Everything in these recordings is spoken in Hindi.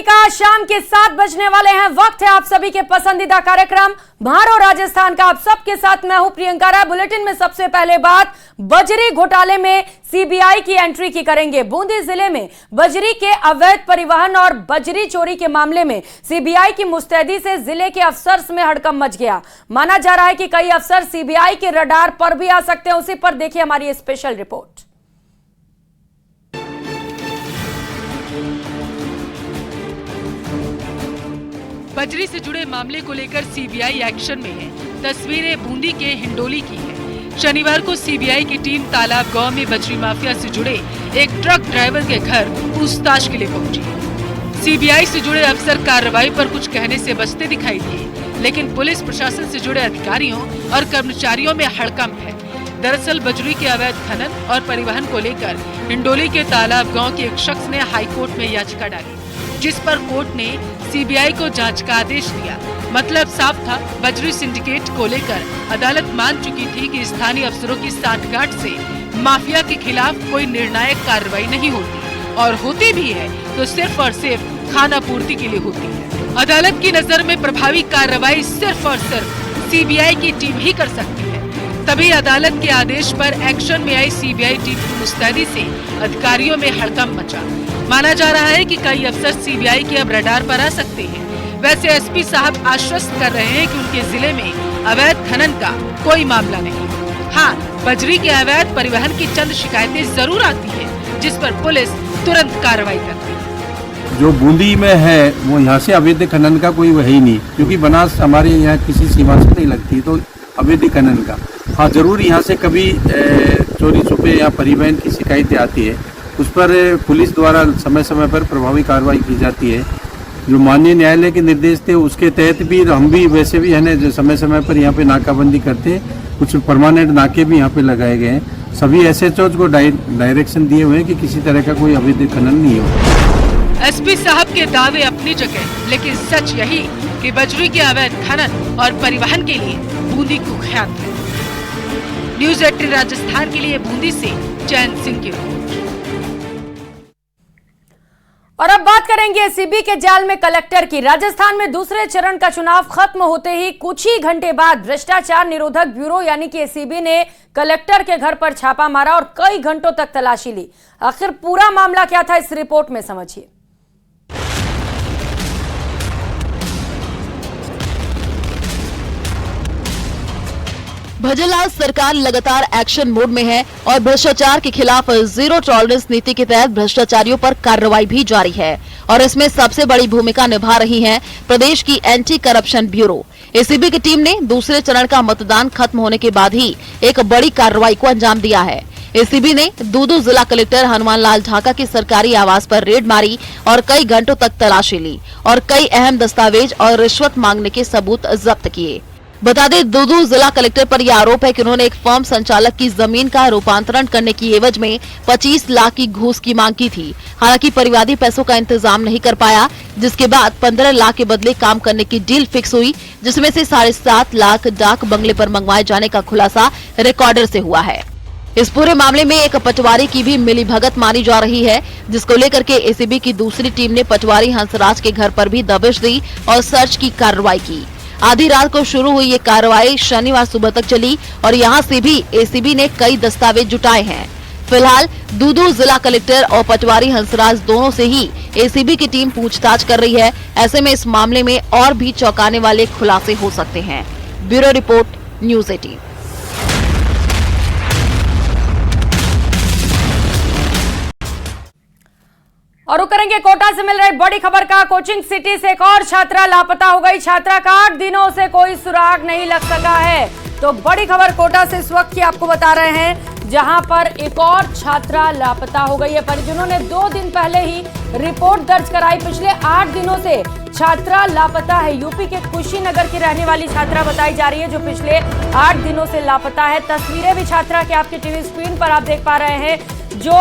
का शाम के 7 बजने वाले हैं। वक्त है आप सभी के पसंदीदा कार्यक्रम म्हारो राजस्थान का। आप सबके साथ मैं हूं प्रियंका राय। बुलेटिन में सबसे पहले बात बजरी घोटाले में सीबीआई की एंट्री की करेंगे। बूंदी जिले में बजरी के अवैध परिवहन और बजरी चोरी के मामले में सीबीआई की मुस्तैदी से जिले के अफसर्स में हड़कंप मच गया। माना जा रहा है कि कई अफसर सीबीआई के रडार पर भी आ सकते हैं। उसी पर देखिए हमारी ये स्पेशल रिपोर्ट। बजरी से जुड़े मामले को लेकर सीबीआई एक्शन में है। तस्वीरें बूंदी के हिंडोली की है। शनिवार को सीबीआई की टीम तालाब गांव में बजरी माफिया से जुड़े एक ट्रक ड्राइवर के घर पूछताछ के लिए पहुंची। सीबीआई से जुड़े अफसर कार्रवाई पर कुछ कहने से बचते दिखाई दिए, लेकिन पुलिस प्रशासन से जुड़े अधिकारियों और कर्मचारियों में हड़कंप है। दरअसल बजरी के अवैध खनन और परिवहन को लेकर हिंडोली के तालाब गाँव के एक शख्स ने हाईकोर्ट में याचिका डाली, जिस पर कोर्ट ने सीबीआई को जांच का आदेश दिया। मतलब साफ था, बजरी सिंडिकेट को लेकर अदालत मान चुकी थी कि स्थानीय अफसरों की सांठगांठ से माफिया के खिलाफ कोई निर्णायक कार्रवाई नहीं होती, और होती भी है तो सिर्फ और सिर्फ खाना पूर्ति के लिए होती है। अदालत की नजर में प्रभावी कार्रवाई सिर्फ और सिर्फ सीबीआई की टीम ही कर सकती है। तभी अदालत के आदेश पर एक्शन में आई सीबीआई टीम की मुस्तैदी से अधिकारियों में हड़कंप मचा। माना जा रहा है कि कई अफसर सीबीआई के अब रडार पर आ सकते हैं। वैसे एसपी साहब आश्वस्त कर रहे हैं कि उनके जिले में अवैध खनन का कोई मामला नहीं। हाँ, बजरी के अवैध परिवहन की चंद शिकायतें जरूर आती है, जिस पर पुलिस तुरंत कार्रवाई करती है। जो बूंदी में है वो यहाँ से अवैध खनन का कोई है ही नहीं, क्योंकि बनास हमारे यहाँ किसी सीमा से नहीं लगती, तो अवैध खनन का हाँ जरूर यहाँ से कभी चोरी छुपे या परिवहन की शिकायतें आती है। उस पर पुलिस द्वारा समय समय पर प्रभावी कार्रवाई की जाती है। जो माननीय न्यायालय के निर्देश थे उसके तहत भी हम भी वैसे भी है ना, जो समय समय पर यहाँ पे नाकाबंदी करते हैं। कुछ परमानेंट नाके भी यहाँ पे लगाए गए हैं। सभी एसएचओज को डायरेक्शन दिए हुए हैं कि किसी तरह का कोई अवैध खनन नहीं हो। एसपी साहब के दावे अपनी जगह, लेकिन सच यही कि बजरी के अवैध खनन और परिवहन के लिए बूंदी कुख्यात है। न्यूज़ 18 राजस्थान के लिए बूंदी से चैन सिंह की रिपोर्ट। और अब बात करेंगे एसीबी के जाल में कलेक्टर की। राजस्थान में दूसरे चरण का चुनाव खत्म होते ही कुछ ही घंटे बाद भ्रष्टाचार निरोधक ब्यूरो यानी कि एसीबी ने कलेक्टर के घर पर छापा मारा और कई घंटों तक तलाशी ली। आखिर पूरा मामला क्या था, इस रिपोर्ट में समझिए। भजनलाल सरकार लगातार एक्शन मोड में है और भ्रष्टाचार के खिलाफ जीरो टॉलरेंस नीति के तहत भ्रष्टाचारियों पर कार्रवाई भी जारी है, और इसमें सबसे बड़ी भूमिका निभा रही है प्रदेश की एंटी करप्शन ब्यूरो। एसीबी की टीम ने दूसरे चरण का मतदान खत्म होने के बाद ही एक बड़ी कार्रवाई को अंजाम दिया है। एसीबी ने दूदू जिला कलेक्टर हनुमान लाल ढाका की सरकारी आवास पर रेड मारी और कई घंटों तक तलाशी ली और कई अहम दस्तावेज और रिश्वत मांगने के सबूत जब्त किए। बता दें, दूदू जिला कलेक्टर पर यह आरोप है कि उन्होंने एक फर्म संचालक की जमीन का रूपांतरण करने की एवज में 25 लाख की घूस की मांग की थी। हालांकि परिवादी पैसों का इंतजाम नहीं कर पाया, जिसके बाद 15 लाख के बदले काम करने की डील फिक्स हुई, जिसमें से 7.5 लाख डाक बंगले पर मंगवाए जाने का खुलासा रिकॉर्डर से हुआ है। इस पूरे मामले में एक पटवारी की भी मिलीभगत मानी जा रही है, जिसको लेकर के एसीबी की दूसरी टीम ने पटवारी हंसराज के घर पर भी दबिश दी और सर्च की कार्रवाई की। आधी रात को शुरू हुई ये कार्रवाई शनिवार सुबह तक चली और यहाँ से भी एसीबी ने कई दस्तावेज जुटाए हैं। फिलहाल दूदू जिला कलेक्टर और पटवारी हंसराज दोनों से ही एसीबी की टीम पूछताछ कर रही है। ऐसे में इस मामले में और भी चौंकाने वाले खुलासे हो सकते हैं। Bureau report, news 18। और रुक करेंगे कोटा से मिल रही बड़ी खबर का। कोचिंग सिटी से एक और छात्रा लापता हो गई। छात्रा का 8 दिनों से कोई सुराग नहीं लग सका है। तो बड़ी खबर कोटा से इस वक्त की आपको बता रहे हैं, जहां पर एक और छात्रा लापता हो गई है। परिजनों ने 2 दिन पहले ही रिपोर्ट दर्ज कराई। पिछले 8 दिनों से छात्रा लापता है। यूपी के कुशीनगर की रहने वाली छात्रा बताई जा रही है, जो पिछले 8 दिनों से लापता है। तस्वीरें भी छात्रा के आपके टीवी स्क्रीन पर आप देख पा रहे हैं, जो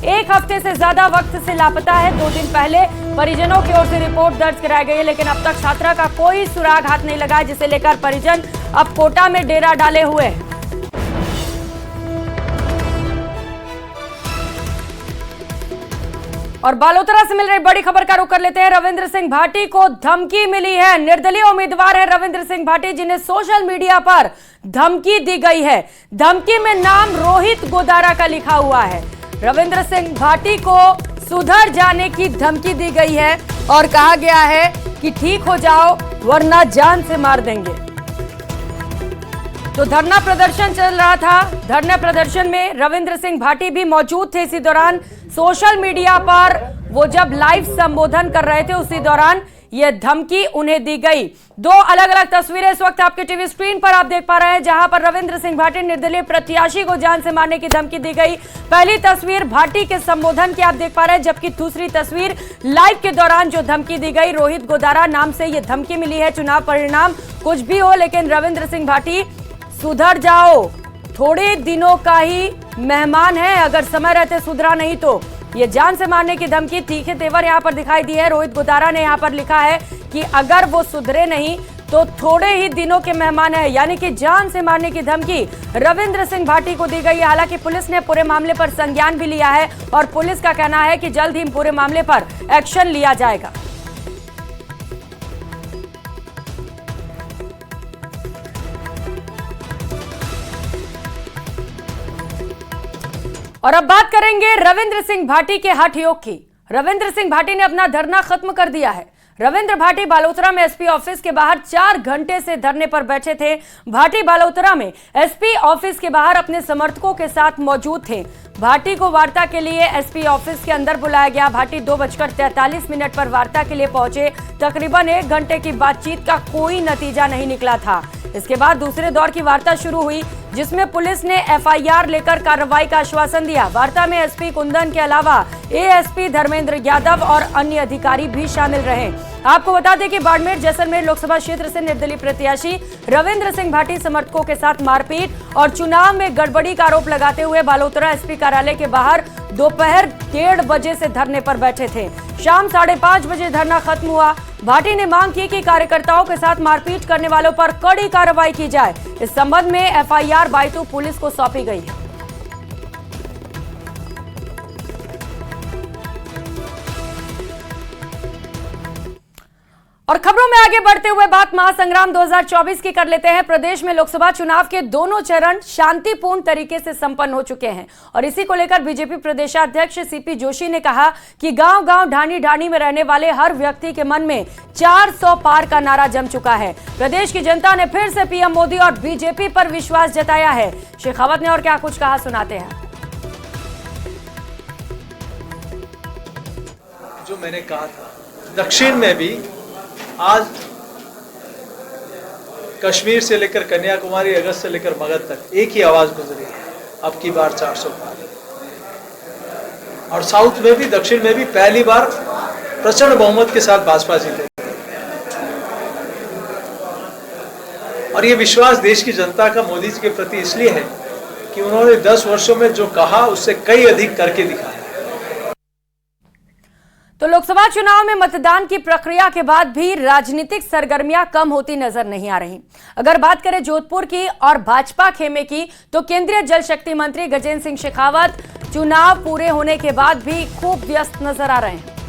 1 हफ्ते से ज्यादा वक्त से लापता है। 2 दिन पहले परिजनों की ओर से रिपोर्ट दर्ज कराई गई है, लेकिन अब तक छात्रा का कोई सुराग हाथ नहीं लगा, जिसे लेकर परिजन अब कोटा में डेरा डाले हुए हैं। और बालोतरा से मिल रही बड़ी खबर का रुख कर लेते हैं। रविंद्र सिंह भाटी को धमकी मिली है। निर्दलीय उम्मीदवार है रविंद्र सिंह भाटी, जिन्हें सोशल मीडिया पर धमकी दी गई है। धमकी में नाम रोहित गोदारा का लिखा हुआ है। रविंद्र सिंह भाटी को सुधर जाने की धमकी दी गई है और कहा गया है कि ठीक हो जाओ वरना जान से मार देंगे। तो धरना प्रदर्शन चल रहा था। धरना प्रदर्शन में रविंद्र सिंह भाटी भी मौजूद थे। इसी दौरान सोशल मीडिया पर वो जब लाइव संबोधन कर रहे थे, उसी दौरान यह धमकी उन्हें दी गई। दो अलग अलग तस्वीरें इस वक्त आपके टीवी स्क्रीन पर आप देख पा रहे हैं, जहां पर रविंद्र सिंह भाटी निर्दलीय प्रत्याशी को जान से मारने की धमकी दी गई। पहली तस्वीर भाटी के संबोधन की आप देख पा रहे हैं, जबकि दूसरी तस्वीर लाइव के दौरान जो धमकी दी गई, रोहित गोदारा नाम से यह धमकी मिली है। चुनाव परिणाम कुछ भी हो, लेकिन रविंद्र सिंह भाटी सुधर जाओ, थोड़े दिनों का ही मेहमान है, अगर समय रहते सुधरा नहीं तो। ये जान से मारने की धमकी तीखे तेवर यहां पर दिखाई दी है। रोहित गोदारा ने यहां पर लिखा है कि अगर वो सुधरे नहीं तो थोड़े ही दिनों के मेहमान है, यानी कि जान से मारने की धमकी रविंद्र सिंह भाटी को दी गई है। हालांकि पुलिस ने पूरे मामले पर संज्ञान भी लिया है और पुलिस का कहना है कि जल्द ही पूरे मामले पर एक्शन लिया जाएगा। और अब बात करेंगे रविंद्र सिंह भाटी के हठ योग की। रविंद्र सिंह भाटी ने अपना धरना खत्म कर दिया है। रविंद्र भाटी बालोतरा में एसपी ऑफिस के बाहर 4 घंटे से धरने पर बैठे थे। भाटी बालोतरा में एसपी ऑफिस के बाहर अपने समर्थकों के साथ मौजूद थे। भाटी को वार्ता के लिए एसपी ऑफिस के अंदर बुलाया गया। भाटी 2:43 पर वार्ता के लिए पहुंचे। तकरीबन 1 घंटे की बातचीत का कोई नतीजा नहीं निकला था। इसके बाद दूसरे दौर की वार्ता शुरू हुई, जिसमें पुलिस ने एफआईआर लेकर कार्रवाई का आश्वासन दिया। वार्ता में एसपी कुंदन के अलावा एएसपी धर्मेंद्र यादव और अन्य अधिकारी भी शामिल रहे। आपको बता दें कि बाड़मेर जैसलमेर लोकसभा क्षेत्र से निर्दलीय प्रत्याशी रविंद्र सिंह भाटी समर्थकों के साथ मारपीट और चुनाव में गड़बड़ी का आरोप लगाते हुए बालोतरा एसपी कार्यालय के बाहर दोपहर 1:30 बजे से धरने पर बैठे थे। शाम 5:30 बजे धरना खत्म हुआ। भाटी ने मांग की कि कार्यकर्ताओं के साथ मारपीट करने वालों पर कड़ी कार्रवाई की जाए। इस संबंध में एफआईआर बायतू पुलिस को सौंपी गई है। और खबरों में आगे बढ़ते हुए बात महासंग्राम 2024 की कर लेते हैं। प्रदेश में लोकसभा चुनाव के दोनों चरण शांतिपूर्ण तरीके से संपन्न हो चुके हैं और इसी को लेकर बीजेपी प्रदेशाध्यक्ष सीपी जोशी ने कहा कि गांव-गांव ढाणी-ढाणी में रहने वाले हर व्यक्ति के मन में 400 पार का नारा जम चुका है। प्रदेश की जनता ने फिर से पीएम मोदी और बीजेपी पर विश्वास जताया है। शेखावत ने और क्या कुछ कहा, सुनाते हैं। जो मैंने कहा था, दक्षिण में भी आज कश्मीर से लेकर कन्याकुमारी, अगस्त से लेकर मगध तक एक ही आवाज गुजरी है, अब की बार 400 पार। और साउथ में भी, दक्षिण में भी पहली बार प्रचंड बहुमत के साथ भाजपा जीते। और ये विश्वास देश की जनता का मोदी जी के प्रति इसलिए है कि उन्होंने 10 वर्षों में जो कहा उससे कई अधिक करके दिखाया। तो लोकसभा चुनाव में मतदान की प्रक्रिया के बाद भी राजनीतिक सरगर्मियां कम होती नजर नहीं आ रही। अगर बात करें जोधपुर की और भाजपा खेमे की, तो केंद्रीय जल शक्ति मंत्री गजेंद्र सिंह शेखावत चुनाव पूरे होने के बाद भी खूब व्यस्त नजर आ रहे हैं।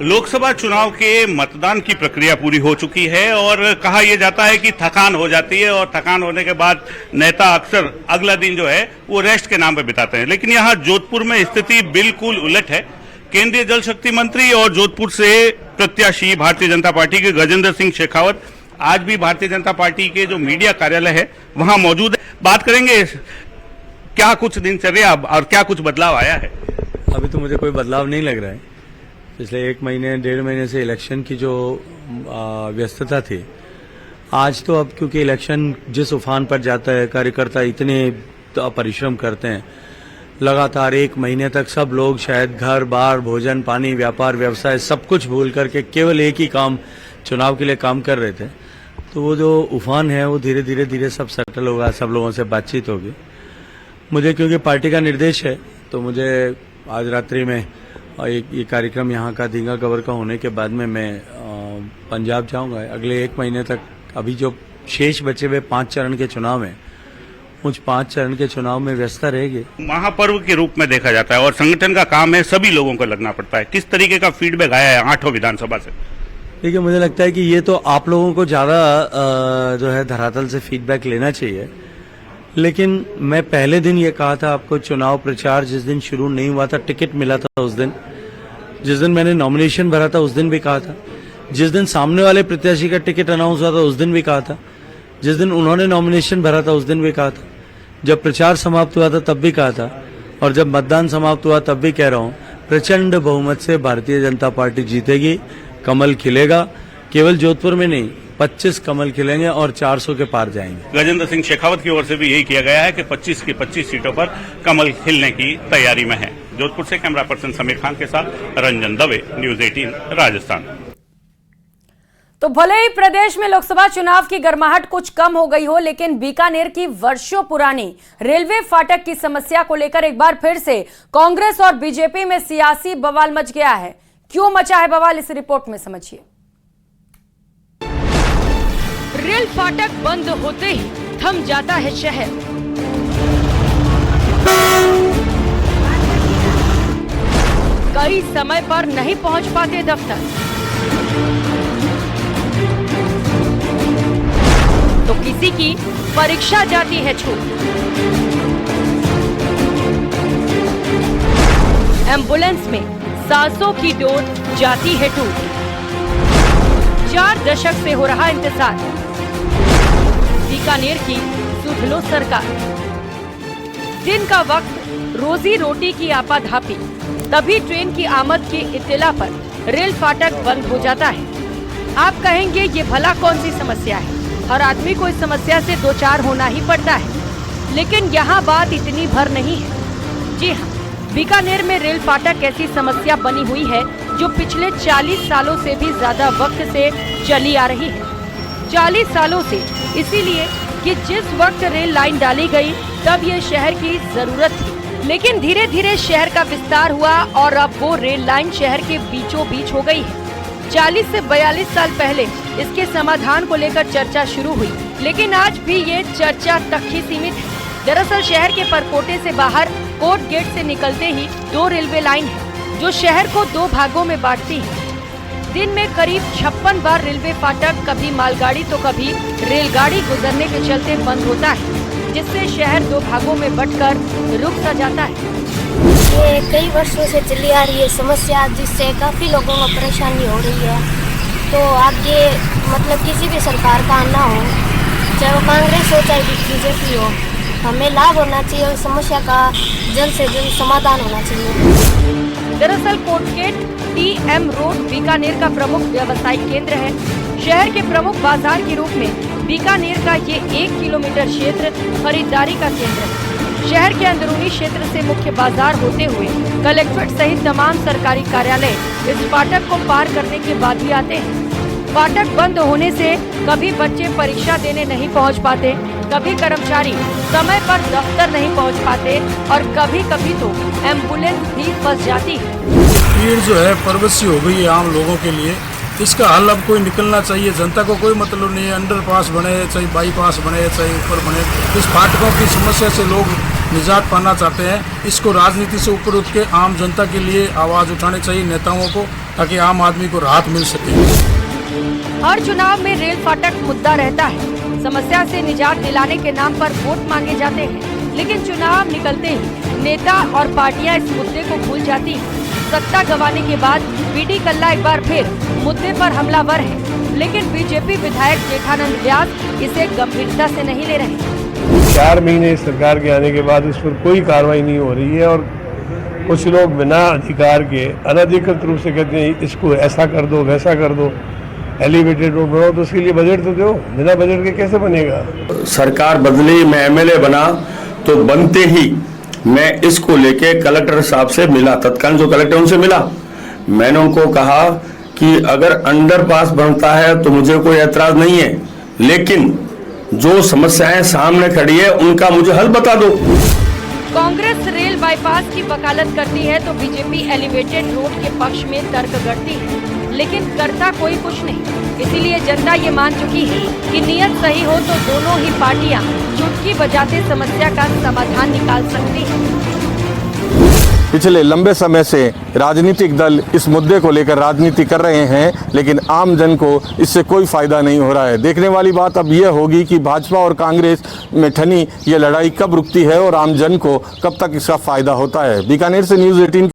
लोकसभा चुनाव के मतदान की प्रक्रिया पूरी हो चुकी है और कहा यह जाता है कि थकान हो जाती है और थकान होने के बाद नेता अक्सर अगला दिन जो है वो रेस्ट के नाम पे बिताते हैं, लेकिन यहाँ जोधपुर में स्थिति बिल्कुल उलट है। केंद्रीय जल शक्ति मंत्री और जोधपुर से प्रत्याशी भारतीय जनता पार्टी के गजेंद्र सिंह शेखावत आज भी भारतीय जनता पार्टी के जो मीडिया कार्यालय है वहां मौजूद है। बात करेंगे क्या कुछ दिनचर्या और क्या कुछ बदलाव आया है। अभी तो मुझे कोई बदलाव नहीं लग रहा है। पिछले 1 महीने 1.5 महीने से इलेक्शन की जो व्यस्तता थी, आज तो अब क्योंकि इलेक्शन जिस उफान पर जाता है, कार्यकर्ता इतने परिश्रम करते हैं, लगातार 1 महीने तक सब लोग शायद घर बार, भोजन पानी, व्यापार व्यवसाय सब कुछ भूल करके केवल एक ही काम, चुनाव के लिए काम कर रहे थे। तो वो जो उफान है वो धीरे धीरे सब सेटल होगा, सब लोगों से बातचीत होगी। मुझे क्योंकि पार्टी का निर्देश है तो मुझे आज रात्रि में और ये कार्यक्रम यहाँ का दीघा कवर का होने के बाद में मैं पंजाब जाऊंगा। अगले 1 महीने तक अभी जो शेष बचे हुए 5 चरण के चुनाव में, उस 5 चरण के चुनाव में व्यस्तता रहेगी। महापर्व के रूप में देखा जाता है और संगठन का काम है, सभी लोगों को लगना पड़ता है। किस तरीके का फीडबैक आया है 8 विधानसभा से? देखिए, मुझे लगता है कि ये तो आप लोगों को ज्यादा जो है धरातल से फीडबैक लेना चाहिए। लेकिन मैं पहले दिन ये कहा था आपको, चुनाव प्रचार जिस दिन शुरू नहीं हुआ था, टिकट मिला था उस दिन, जिस दिन मैंने नॉमिनेशन भरा था उस दिन भी कहा था, जिस दिन सामने वाले प्रत्याशी का टिकट अनाउंस हुआ था उस दिन भी कहा था, जिस दिन उन्होंने नॉमिनेशन भरा था उस दिन भी कहा था, जब प्रचार समाप्त हुआ था तब भी कहा था, और जब मतदान समाप्त हुआ तब भी कह रहा हूं, प्रचंड बहुमत से भारतीय जनता पार्टी जीतेगी, कमल खिलेगा। केवल जोधपुर में नहीं, 25 कमल खिलेंगे और 400 के पार जाएंगे। गजेंद्र सिंह शेखावत की ओर से भी यही किया गया है कि 25 की 25 सीटों पर कमल खिलने की तैयारी में है। जोधपुर से कैमरा पर्सन समीर खान के साथ रंजन दवे, न्यूज 18 राजस्थान। तो भले ही प्रदेश में लोकसभा चुनाव की गर्माहट कुछ कम हो गई हो, लेकिन बीकानेर की वर्षों पुरानी रेलवे फाटक की समस्या को लेकर एक बार फिर से कांग्रेस और बीजेपी में सियासी बवाल मच गया है। क्यों मचा है बवाल, इस रिपोर्ट में समझिए। रेल फाटक बंद होते ही थम जाता है शहर। कई समय पर नहीं पहुंच पाते दफ्तर, तो किसी की परीक्षा जाती है छूट। एम्बुलेंस में सांसों की डोर जाती है टूट। 4 दशक से हो रहा इंतजार, बीकानेर की सुध लो सरकार। दिन का वक्त, रोजी रोटी की आपाधापी, तभी ट्रेन की आमद की इत्तला पर रेल फाटक बंद हो जाता है। आप कहेंगे ये भला कौन सी समस्या है, हर आदमी को इस समस्या से 2-4 होना ही पड़ता है। लेकिन यहाँ बात इतनी भर नहीं है। जी हाँ, बीकानेर में रेल फाटक ऐसी समस्या बनी हुई है जो पिछले 40 सालों से भी ज्यादा वक्त से चली आ रही है। 40 सालों से, इसीलिए कि जिस वक्त रेल लाइन डाली गई तब ये शहर की जरूरत थी, लेकिन धीरे धीरे शहर का विस्तार हुआ और अब वो रेल लाइन शहर के बीचों बीच हो गई है। 40 से 42 साल पहले इसके समाधान को लेकर चर्चा शुरू हुई, लेकिन आज भी ये चर्चा तक ही सीमित है। दरअसल शहर के परकोटे से बाहर कोर्ट गेट से निकलते ही 2 रेलवे लाइन है जो शहर को 2 भागों में बांटती है। दिन में करीब 56 बार रेलवे फाटक कभी मालगाड़ी तो कभी रेलगाड़ी गुजरने के चलते बंद होता है, जिससे शहर 2 भागों में बंटकर रुक सा जाता है। ये कई वर्षों से चली आ रही है समस्या, जिससे काफ़ी लोगों को परेशानी हो रही है। तो आगे मतलब किसी भी सरकार का आना हो, चाहे वो कांग्रेस हो चाहे बीजेपी हो, हमें लाभ होना चाहिए और समस्या का जल्द से जल्द समाधान होना चाहिए। दरअसल कोटगेट टीएम रोड बीकानेर का प्रमुख व्यवसायिक केंद्र है। शहर के प्रमुख बाजार के रूप में बीकानेर का ये 1 किलोमीटर क्षेत्र खरीदारी का केंद्र है। शहर के अंदरूनी क्षेत्र से मुख्य बाजार होते हुए कलेक्ट्रेट सहित तमाम सरकारी कार्यालय इस फाटक को पार करने के बाद ही आते हैं। फाटक बंद होने से कभी बच्चे परीक्षा देने नहीं पहुंच पाते, कभी कर्मचारी समय पर दफ्तर नहीं पहुंच पाते और कभी कभी तो एम्बुलेंस भी फंस जाती है। भीड़ जो है परवश हो गई है आम लोगों के लिए। इसका हल अब कोई निकलना चाहिए। जनता को कोई मतलब नहीं है, अंडरपास बने चाहे बाईपास बने चाहे ऊपर बने, इस फाटकों की समस्या से लोग निजात पाना चाहते हैं। इसको राजनीति से ऊपर उठ के आम जनता के लिए आवाज़ उठानी चाहिए नेताओं को, ताकि आम आदमी को राहत मिल सके। हर चुनाव में रेल फाटक मुद्दा रहता है। समस्या से निजात दिलाने के नाम पर वोट मांगे जाते हैं, लेकिन चुनाव निकलते ही नेता और पार्टियां इस मुद्दे को भूल जाती हैं। सत्ता गंवाने के बाद बीडी कल्ला एक बार फिर मुद्दे पर हमलावर है, लेकिन बीजेपी विधायक जेठानंद व्यास इसे गंभीरता से नहीं ले रहे। 4 महीने सरकार के आने के बाद इस पर कोई कार्रवाई नहीं हो रही है और कुछ लोग बिना अधिकार के अनधिकृत रूप से कहते हैं इसको ऐसा कर दो वैसा कर दो, एलिवेटेड रोड बनाओ, तो उसके लिए बजट तो दो। बिना बजट के कैसे बनेगा? सरकार बदली, मैं एमएलए बना तो बनते ही मैं इसको लेके कलेक्टर साहब से मिला, तत्काल जो कलेक्टर उनसे मिला। मैंने उनको कहा कि अगर अंडरपास बनता है तो मुझे कोई एतराज नहीं है, लेकिन जो समस्याएं सामने खड़ी है उनका मुझे हल बता दो। कांग्रेस रेल बाईपास की वकालत करती है तो बीजेपी एलिवेटेड रोड के पक्ष में तर्क गढ़ती है, लेकिन करता कोई कुछ नहीं। इसीलिए जनता ये मान चुकी है कि नीयत सही हो तो दोनों ही पार्टियां चुटकी बजाते समस्या का समाधान निकाल सकती हैं। पिछले लंबे समय से राजनीतिक दल इस मुद्दे को लेकर राजनीति कर रहे हैं, लेकिन आम जन को इससे कोई फायदा नहीं हो रहा है। देखने वाली बात अब यह होगी कि भाजपा और कांग्रेस में ठनी ये लड़ाई कब रुकती है और आम जन को कब तक इसका फायदा होता है। बीकानेर से न्यूज़ 18